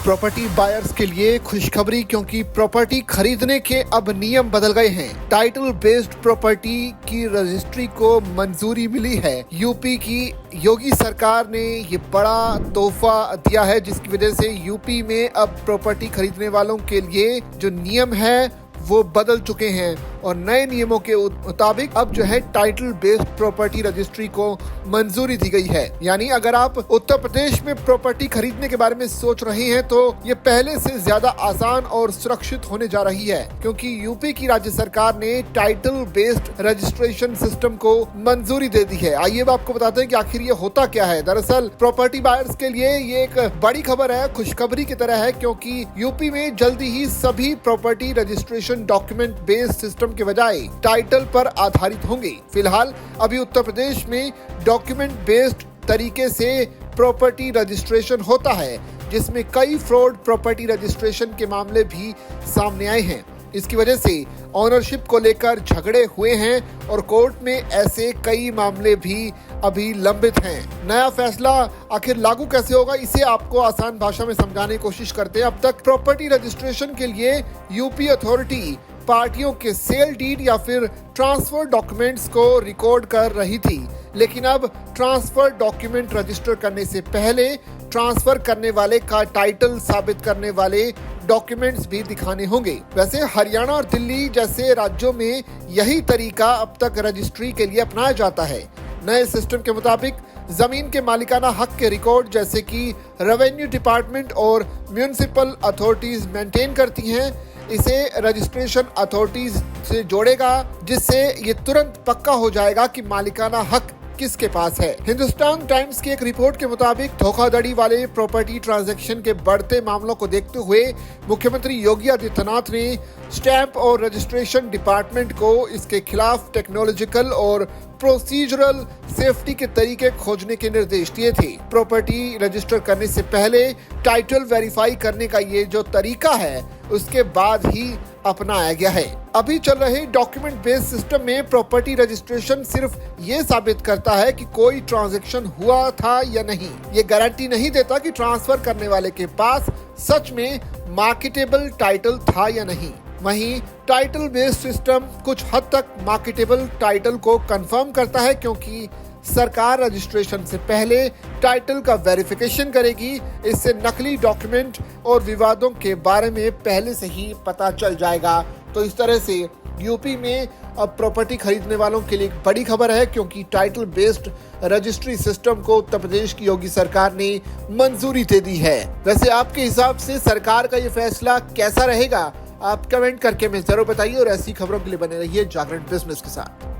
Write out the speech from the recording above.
Property buyers के लिए खुशखबरी, क्योंकि प्रॉपर्टी खरीदने के अब नियम बदल गए हैं। टाइटल बेस्ड प्रॉपर्टी की रजिस्ट्री को मंजूरी मिली है। यूपी की योगी सरकार ने ये बड़ा तोहफा दिया है, जिसकी वजह से यूपी में अब प्रॉपर्टी खरीदने वालों के लिए जो नियम है वो बदल चुके हैं और नए नियमों के मुताबिक अब जो है टाइटल बेस्ड प्रॉपर्टी रजिस्ट्री को मंजूरी दी गई है। यानी अगर आप उत्तर प्रदेश में प्रॉपर्टी खरीदने के बारे में सोच रहे हैं तो ये पहले से ज्यादा आसान और सुरक्षित होने जा रही है, क्योंकि यूपी की राज्य सरकार ने टाइटल बेस्ड रजिस्ट्रेशन सिस्टम को मंजूरी दे दी है। आइए अब आपको बताते हैं कि आखिर ये होता क्या है। दरअसल प्रॉपर्टी बायर्स के लिए ये एक बड़ी खबर है, खुशखबरी की तरह है, क्योंकि यूपी में जल्दी ही सभी property registration document based system के बजाय टाइटल पर आधारित होंगे। फिलहाल अभी उत्तर प्रदेश में डॉक्यूमेंट बेस्ड तरीके से प्रॉपर्टी रजिस्ट्रेशन होता है, जिसमें कई फ्रॉड प्रॉपर्टी रजिस्ट्रेशन के मामले भी सामने आए हैं। इसकी वजह से ओनरशिप को लेकर झगड़े हुए हैं और कोर्ट में ऐसे कई मामले भी अभी लंबित हैं। नया फैसला आखिर लागू कैसे होगा, इसे आपको आसान भाषा में समझाने की कोशिश करते हैं। अब तक प्रॉपर्टी रजिस्ट्रेशन के लिए यूपी अथॉरिटी पार्टियों के सेल डीड या फिर ट्रांसफर डॉक्यूमेंट्स को रिकॉर्ड कर रही थी, लेकिन अब ट्रांसफर डॉक्यूमेंट रजिस्टर करने से पहले ट्रांसफर करने वाले का टाइटल साबित करने वाले डॉक्यूमेंट्स भी दिखाने होंगे। वैसे हरियाणा और दिल्ली जैसे राज्यों में यही तरीका अब तक रजिस्ट्री के लिए अपनाया जाता है। नए सिस्टम के मुताबिक जमीन के मालिकाना हक के रिकॉर्ड जैसे कि रेवेन्यू डिपार्टमेंट और म्यूनिसिपल अथॉरिटीज मेंटेन करती हैं, इसे रजिस्ट्रेशन अथॉरिटीज से जोड़ेगा, जिससे ये तुरंत पक्का हो जाएगा कि मालिकाना हक किसके पास है। हिंदुस्तान टाइम्स की एक रिपोर्ट के मुताबिक धोखाधड़ी वाले प्रॉपर्टी ट्रांजैक्शन के बढ़ते मामलों को देखते हुए मुख्यमंत्री योगी आदित्यनाथ ने स्टैंप और रजिस्ट्रेशन डिपार्टमेंट को इसके खिलाफ टेक्नोलॉजिकल और प्रोसीजरल सेफ्टी के तरीके खोजने के निर्देश दिए थे। प्रॉपर्टी रजिस्टर करने से पहले टाइटल वेरीफाई करने का ये जो तरीका है उसके बाद ही अपनाया गया है। अभी चल रहे डॉक्यूमेंट बेस्ड सिस्टम में प्रॉपर्टी रजिस्ट्रेशन सिर्फ ये साबित करता है कि कोई ट्रांजैक्शन हुआ था या नहीं। ये गारंटी नहीं देता कि ट्रांसफर करने वाले के पास सच में मार्केटेबल टाइटल था या नहीं। वहीं टाइटल बेस्ड सिस्टम कुछ हद तक मार्केटेबल टाइटल को कंफर्म करता है, क्योंकि सरकार रजिस्ट्रेशन से पहले टाइटल का वेरिफिकेशन करेगी। इससे नकली डॉक्यूमेंट और विवादों के बारे में पहले से ही पता चल जाएगा। तो इस तरह से यूपी में अब प्रॉपर्टी खरीदने वालों के लिए एक बड़ी खबर है, क्योंकि टाइटल बेस्ड रजिस्ट्री सिस्टम को उत्तर प्रदेश की योगी सरकार ने मंजूरी दे दी है। वैसे आपके हिसाब से सरकार का ये फैसला कैसा रहेगा, आप कमेंट करके हमें जरूर बताइए और ऐसी खबरों के लिए बने रहिए जागरण बिजनेस के साथ।